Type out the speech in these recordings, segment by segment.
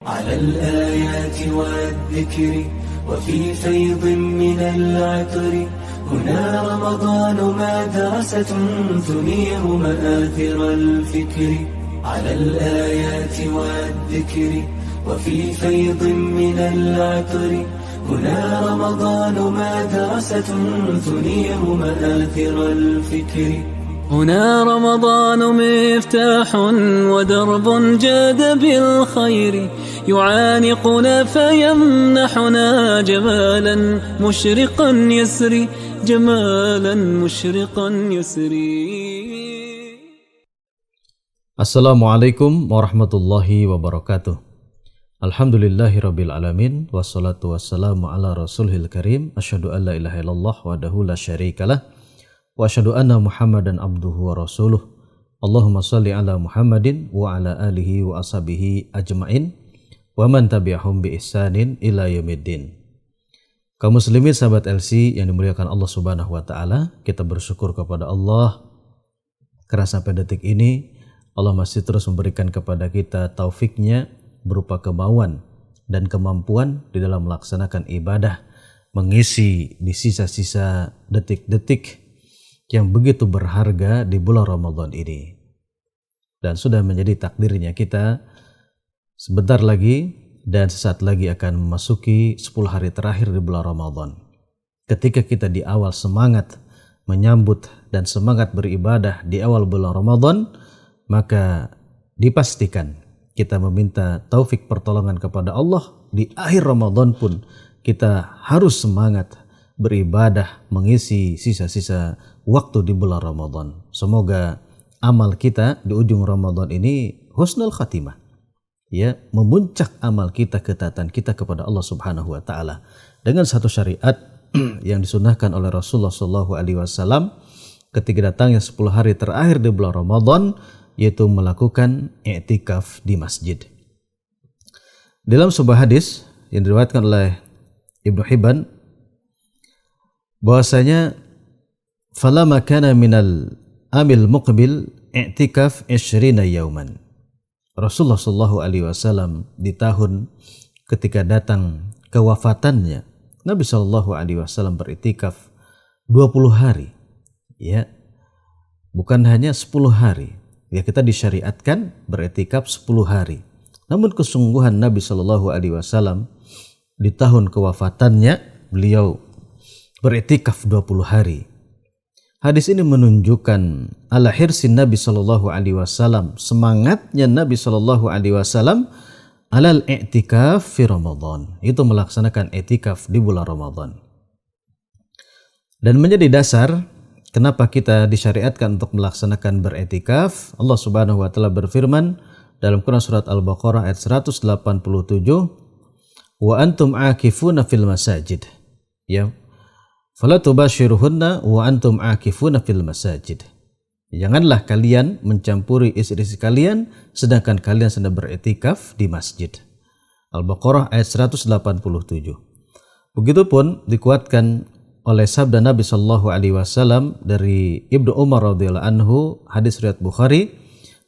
على الآيات والذكر وفي فيض من العطر هنا رمضان مدرسة تنير مآثر الفكر على الآيات والذكر وفي فيض من العطر هنا رمضان مدرسة تنير مآثر الفكر هنا رمضان مفتاح ودرب جاد بالخير يعانقنا فيمنحنا جمالا مشرقا يسري جمالا مشرقا يسري. Assalamualaikum warahmatullahi wabarakatuh. Alhamdulillahirabbil alamin wassalatu wassalamu ala rasulil karim asyhadu an la ilaha illallah wahdahu la syarikalah wa asyhadu anna Muhammadan abduhu wa rasuluh. Allahumma shalli ala Muhammadin wa ala alihi wa ashabihi ajmain wa man tabi'ahum bi ihsanin ila yaumiddin. Kaum muslimin sahabat LC yang dimuliakan Allah Subhanahu wa taala, kita bersyukur kepada Allah karena sampai detik ini Allah masih terus memberikan kepada kita taufiknya berupa kemauan dan kemampuan di dalam melaksanakan ibadah, mengisi di sisa-sisa detik-detik yang begitu berharga di bulan Ramadan ini. Dan sudah menjadi takdirnya kita sebentar lagi dan sesaat lagi akan memasuki 10 hari terakhir di bulan Ramadan. Ketika kita di awal semangat menyambut dan semangat beribadah di awal bulan Ramadan, maka dipastikan kita meminta taufik pertolongan kepada Allah. Di akhir Ramadan pun kita harus semangat beribadah, mengisi sisa-sisa waktu di bulan Ramadan. Semoga amal kita di ujung Ramadan ini husnul khatimah, ya, memuncak amal kita, ketaatan kita kepada Allah Subhanahu wa taala dengan satu syariat yang disunahkan oleh Rasulullah sallallahu alaihi wasallam ketika datangnya 10 hari terakhir di bulan Ramadan, yaitu melakukan i'tikaf di masjid. Dalam sebuah hadis yang diriwayatkan oleh Ibnu Hibban bahwasanya falama kana minal amil muqbil i'tikaf 20 yauman. Rasulullah sallallahu alaihi wasallam di tahun ketika datang kewafatannya, Nabi sallallahu alaihi wasallam beriktikaf 20 hari. Ya. Bukan hanya 10 hari. Ya, kita disyariatkan beriktikaf 10 hari. Namun kesungguhan Nabi sallallahu alaihi wasallam di tahun kewafatannya beliau beriktikaf 20 hari. Hadis ini menunjukkan ala hirsin Nabi sallallahu alaihi wasallam, semangatnya Nabi sallallahu alaihi wasallam alal i'tikaf fi Ramadan, itu melaksanakan i'tikaf di bulan Ramadan. Dan menjadi dasar kenapa kita disyariatkan untuk melaksanakan beriktikaf, Allah Subhanahu wa taala berfirman dalam Quran surat Al-Baqarah ayat 187, wa antum aakifuna fil masajid. Ya. Fala tubashiruhunna wa antum aakifuna fil masajid. Janganlah kalian mencampuri istri-istri kalian sedangkan kalian sedang beriktikaf di masjid. Al-Baqarah ayat 187. Begitupun dikuatkan oleh sabda Nabi sallallahu alaihi wasallam dari Ibnu Umar radhiyallahu anhu, hadis riwayat Bukhari,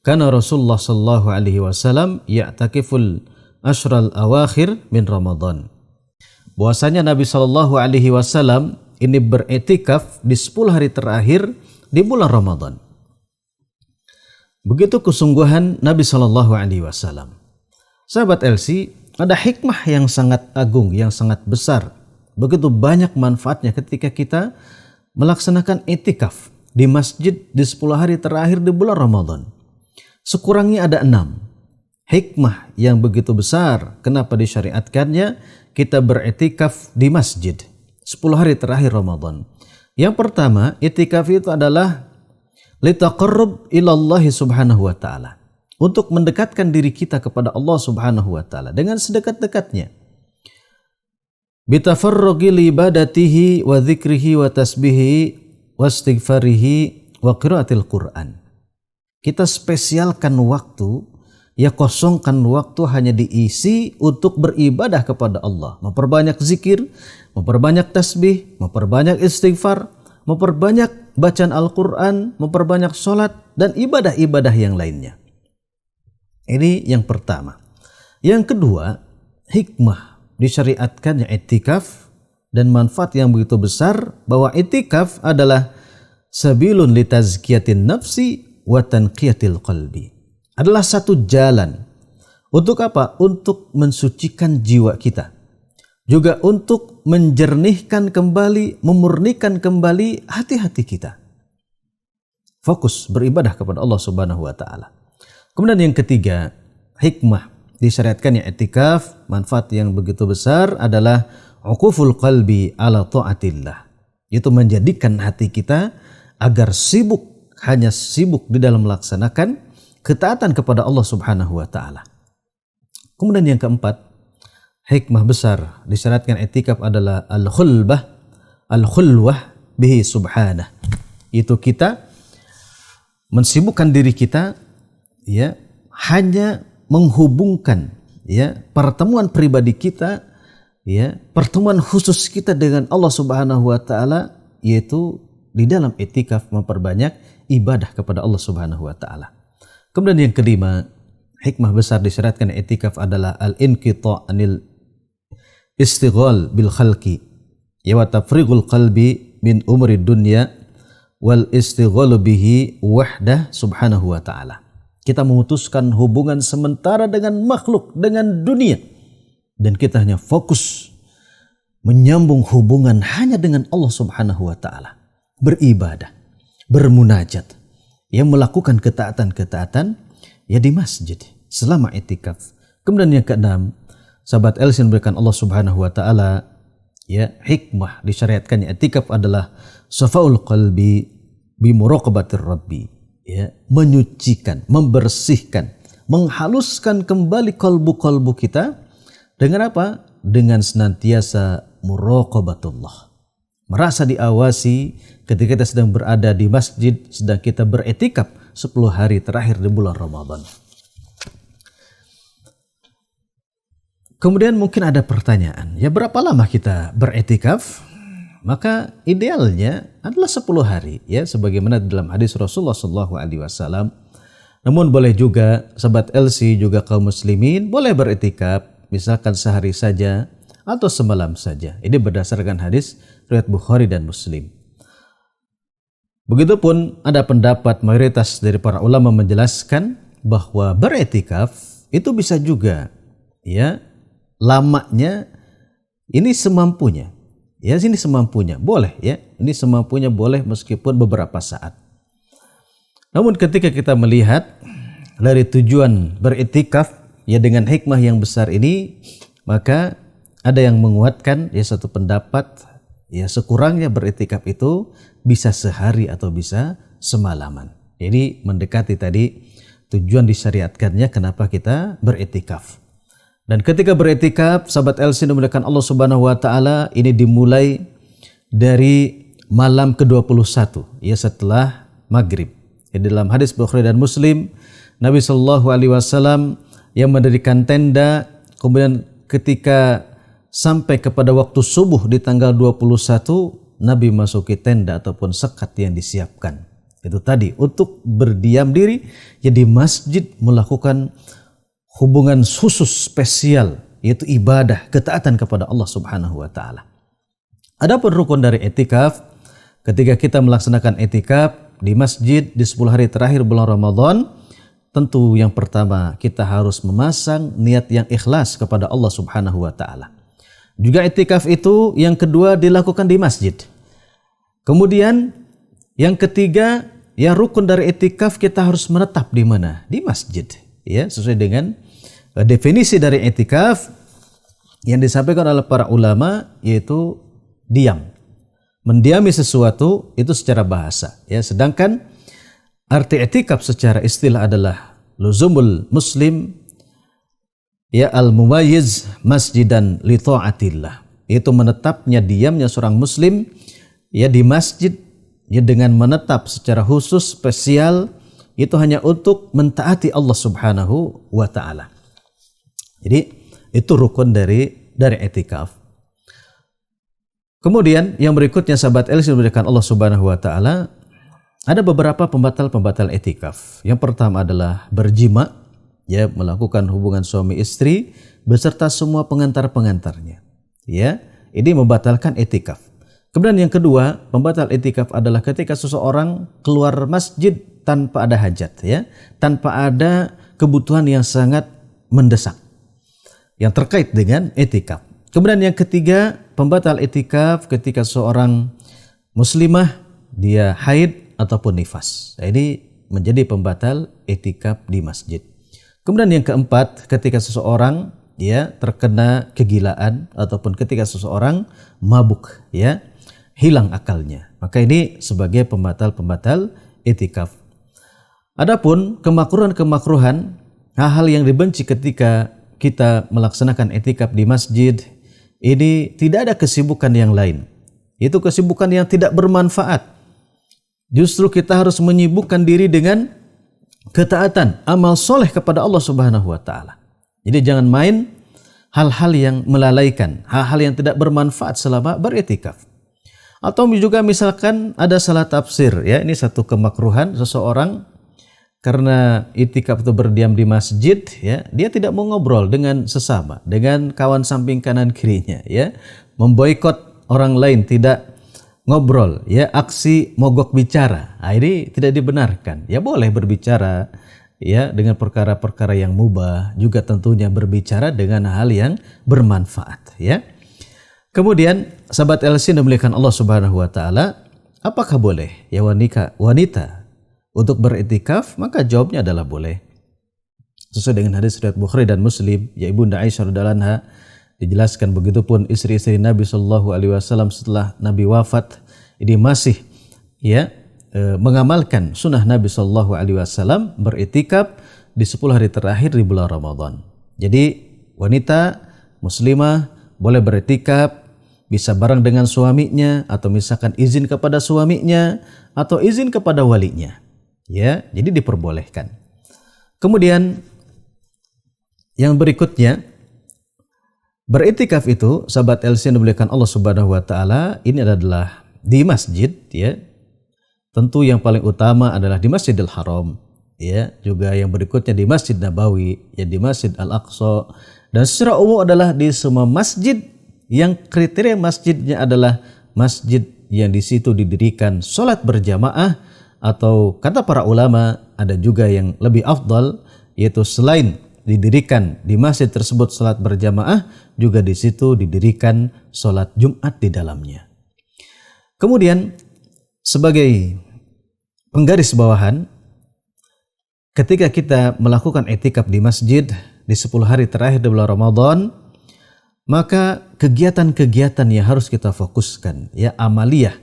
kana Rasulullah sallallahu alaihi wasallam ya'takiful ashral awakhir min Ramadan. Bahwasanya Nabi sallallahu alaihi wasallam ini beriktikaf di 10 hari terakhir di bulan Ramadan. Begitu kesungguhan Nabi sallallahu alaihi wasallam. Sahabat LC, ada hikmah yang sangat agung, yang sangat besar. Begitu banyak manfaatnya ketika kita melaksanakan i'tikaf di masjid di 10 hari terakhir di bulan Ramadan. Sekurangnya ada 6 hikmah yang begitu besar kenapa disyariatkannya kita beriktikaf di masjid 10 hari terakhir Ramadan. Yang pertama, i'tikaf itu adalah litaqarrub ilallahi subhanahu wa ta'ala, untuk mendekatkan diri kita kepada Allah Subhanahu wa ta'ala dengan sedekat-dekatnya. Bitafarruqi li ibadatihi wa dzikrihi wa tasbihi wa istighfarihi wa qiraatil Qur'an. Kita spesialkan waktu, ya, kosongkan waktu hanya diisi untuk beribadah kepada Allah, memperbanyak zikir, memperbanyak tasbih, memperbanyak istighfar, memperbanyak bacaan Al-Quran, memperbanyak sholat dan ibadah-ibadah yang lainnya. Ini yang pertama. Yang kedua, hikmah disyariatkannya i'tikaf dan manfaat yang begitu besar bahwa i'tikaf adalah sabilun li tazkiyatin nafsi wa tanqiyatil qalbi. Adalah satu jalan untuk apa? Untuk mensucikan jiwa kita. Juga untuk menjernihkan kembali, memurnikan kembali hati-hati kita. Fokus beribadah kepada Allah Subhanahu wa taala. Kemudian yang ketiga, hikmah disyariatkannya i'tikaf, manfaat yang begitu besar adalah uquful qalbi ala ta'atillah. Itu menjadikan hati kita agar hanya sibuk di dalam melaksanakan ketaatan kepada Allah Subhanahu wa taala. Kemudian yang keempat, hikmah besar disyariatkan i'tikaf adalah al-khulwah bihi subhanah. Itu kita mensibukkan diri kita ya hanya menghubungkan ya pertemuan pribadi kita ya pertemuan khusus kita dengan Allah Subhanahu wa taala, yaitu di dalam i'tikaf memperbanyak ibadah kepada Allah Subhanahu wa taala. Kemudian yang kelima, hikmah besar disyariatkan i'tikaf adalah al-inqita' anil istighal bil khalqi ya wa tafrighul qalbi min umri dunya wal istighalu bihi wahdah subhanahu wa ta'ala. Kita memutuskan hubungan sementara dengan makhluk, dengan dunia, dan kita hanya fokus menyambung hubungan hanya dengan Allah Subhanahu wa ta'ala, beribadah, bermunajat, yang melakukan ketaatan-ketaatan ya di masjid selama i'tikaf. Kemudian yang keenam, sahabat Elsin berikan Allah Subhanahu wa ta'ala ya hikmah disyariatkannya i'tikaf adalah safaul qalbi bi muraqabatir rabbi, ya menyucikan, membersihkan, menghaluskan kembali kalbu-kalbu kita dengan apa? Dengan senantiasa muraqabatullah, merasa diawasi ketika kita sedang berada di masjid, sedang kita beriktikaf 10 hari terakhir di bulan Ramadan. Kemudian mungkin ada pertanyaan, ya berapa lama kita beriktikaf? Maka idealnya adalah 10 hari ya sebagaimana dalam hadis Rasulullah SAW. Namun boleh juga sahabat LC juga kaum muslimin boleh beriktikaf misalkan sehari saja atau semalam saja. Ini berdasarkan hadis riwayat Bukhari dan Muslim. Begitupun ada pendapat mayoritas dari para ulama menjelaskan bahwa beriktikaf itu bisa juga ya lamanya ini semampunya. Ya sini semampunya, boleh ya. Ini semampunya boleh meskipun beberapa saat. Namun ketika kita melihat dari tujuan beriktikaf ya dengan hikmah yang besar ini, maka ada yang menguatkan ya satu pendapat ya sekurangnya beriktikaf itu bisa sehari atau bisa semalaman. Jadi mendekati tadi tujuan disyariatkannya kenapa kita beriktikaf. Dan ketika beriktikaf, sahabat Elsin dimuliakan Allah Subhanahu wa taala, ini dimulai dari malam ke-21 ya setelah maghrib. Ya, dalam hadis Bukhari dan Muslim, Nabi sallallahu alaihi wasallam yang mendirikan tenda, kemudian ketika sampai kepada waktu subuh di tanggal 21, Nabi masuki tenda ataupun sekat yang disiapkan. Itu tadi untuk berdiam diri ya di masjid melakukan hubungan khusus spesial yaitu ibadah ketaatan kepada Allah Subhanahu wa taala. Adapun rukun dari i'tikaf, ketika kita melaksanakan i'tikaf di masjid di 10 hari terakhir bulan Ramadan, tentu yang pertama kita harus memasang niat yang ikhlas kepada Allah Subhanahu wa taala. Juga i'tikaf itu yang kedua dilakukan di masjid. Kemudian yang ketiga, ya rukun dari i'tikaf kita harus menetap di mana? Di masjid. Ya, sesuai dengan definisi dari i'tikaf yang disampaikan oleh para ulama yaitu diam. Mendiami sesuatu itu secara bahasa ya, sedangkan arti i'tikaf secara istilah adalah luzumul muslim ya al-mumayyiz masjidan li ta'atillah, yaitu menetapnya diamnya seorang muslim ya di masjid ya dengan menetap secara khusus spesial itu hanya untuk mentaati Allah Subhanahu wa taala. Jadi itu rukun dari i'tikaf. Kemudian yang berikutnya sahabat Elsin diberikan Allah Subhanahu wa taala, ada beberapa pembatal-pembatal i'tikaf. Yang pertama adalah berjima ya, melakukan hubungan suami istri beserta semua pengantar-pengantarnya. Ya, ini membatalkan i'tikaf. Kemudian yang kedua, pembatal i'tikaf adalah ketika seseorang keluar masjid tanpa ada hajat, ya, tanpa ada kebutuhan yang sangat mendesak yang terkait dengan i'tikaf. Kemudian yang ketiga, pembatal i'tikaf ketika seorang muslimah dia haid ataupun nifas. Nah, ini menjadi pembatal i'tikaf di masjid. Kemudian yang keempat, ketika seseorang dia terkena kegilaan ataupun ketika seseorang mabuk, ya, hilang akalnya, maka ini sebagai pembatal i'tikaf. Adapun kemakruhan, hal-hal yang dibenci ketika kita melaksanakan i'tikaf di masjid, ini tidak ada kesibukan yang lain. Itu kesibukan yang tidak bermanfaat. Justru kita harus menyibukkan diri dengan ketaatan, amal soleh kepada Allah Subhanahu wa taala. Jadi jangan main hal-hal yang melalaikan, hal-hal yang tidak bermanfaat selama beriktikaf. Atau juga misalkan ada salah tafsir, ya, ini satu kemakruhan seseorang karena i'tikaf itu berdiam di masjid, ya, dia tidak mau ngobrol dengan sesama, dengan kawan samping kanan kirinya, ya, memboikot orang lain, tidak ngobrol, ya, aksi mogok bicara. Nah, ini tidak dibenarkan. Ya, boleh berbicara, ya, dengan perkara-perkara yang mubah, juga tentunya berbicara dengan hal yang bermanfaat, ya. Kemudian sahabat LC dimuliakan Allah Subhanahu wa taala, apakah boleh ya wanita untuk beriktikaf? Maka jawabnya adalah boleh. Sesuai dengan hadis riwayat Bukhari dan Muslim, ya, Ibunda Aisyah radhiyallahu anha dijelaskan, begitupun istri-istri Nabi sallallahu alaihi wasallam setelah Nabi wafat ini masih, ya, mengamalkan sunnah Nabi sallallahu alaihi wasallam beriktikaf di 10 hari terakhir di bulan Ramadan. Jadi wanita muslimah boleh beriktikaf, bisa bareng dengan suaminya atau misalkan izin kepada suaminya atau izin kepada walinya, ya, jadi diperbolehkan. Kemudian yang berikutnya, beriktikaf itu sahabat LC yang dimuliakan Allah Subhanahu wa taala, ini adalah di masjid, ya. Tentu yang paling utama adalah di Masjidil Haram, ya, juga yang berikutnya di Masjid Nabawi, ya, di Masjid Al-Aqsa, dan secara umum adalah di semua masjid yang kriteria masjidnya adalah masjid yang di situ didirikan salat berjamaah, atau kata para ulama ada juga yang lebih afdal, yaitu selain didirikan di masjid tersebut salat berjamaah, juga di situ didirikan salat Jumat di dalamnya. Kemudian sebagai penggaris bawahan, ketika kita melakukan i'tikaf di masjid di 10 hari terakhir di bulan Ramadan, maka kegiatan-kegiatan yang harus kita fokuskan, ya, amaliyah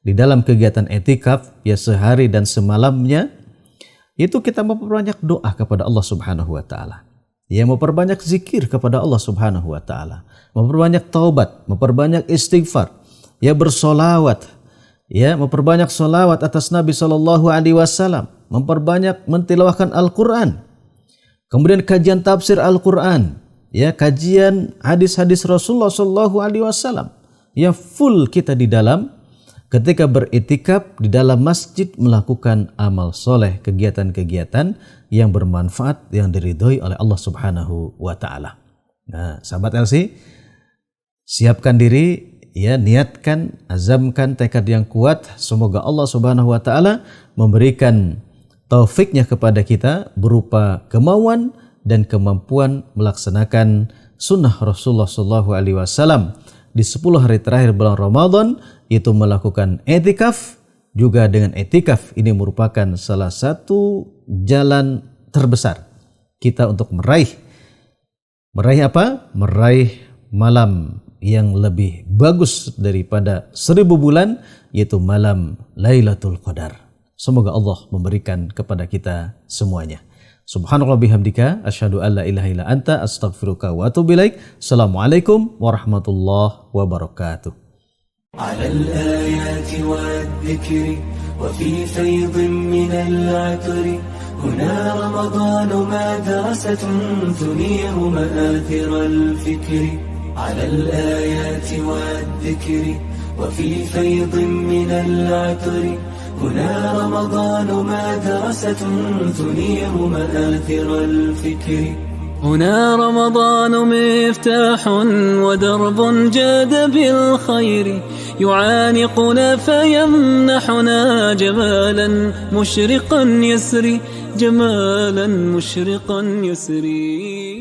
di dalam kegiatan i'tikaf, ya, sehari dan semalamnya, itu kita memperbanyak doa kepada Allah Subhanahu wa taala. Ya, memperbanyak zikir kepada Allah Subhanahu wa taala, memperbanyak taubat, memperbanyak istighfar, ya, bersolawat, ya, memperbanyak solawat atas Nabi sallallahu alaihi wasallam, memperbanyak mentilawahkan Al-Qur'an. Kemudian kajian tafsir Al-Qur'an, ya, kajian hadis-hadis Rasulullah sallallahu alaihi wasallam. Ya, full kita di dalam ketika beriktikaf di dalam masjid melakukan amal soleh, kegiatan-kegiatan yang bermanfaat yang diridhoi oleh Allah Subhanahu wa taala. Nah, sahabat LC, siapkan diri, ya, niatkan, azamkan tekad yang kuat, semoga Allah Subhanahu wa taala memberikan taufiknya kepada kita berupa kemauan dan kemampuan melaksanakan sunnah Rasulullah sallallahu alaihi wasallam di 10 hari terakhir bulan Ramadan, itu melakukan i'tikaf. Juga dengan i'tikaf ini merupakan salah satu jalan terbesar kita untuk meraih apa? Meraih malam yang lebih bagus daripada 1000 bulan, yaitu malam Lailatul Qadar. Semoga Allah memberikan kepada kita semuanya. Subhanallah bihamdika, asyhadu an la ilaha illa anta, astaghfiruka wa atubu ilaik. Assalamualaikum warahmatullahi wabarakatuh. على الآيات والذكر وفي فيض من العطر هنا رمضان مدرسة تنير مآثر الفكر على الآيات والذكر وفي فيض من العطر هنا رمضان مدرسة تنير مآثر الفكر. هنا رمضان مفتاح ودرب جاد بالخير، يعانقنا فيمنحنا جمالا مشرقا يسري، جمالا مشرقا يسري.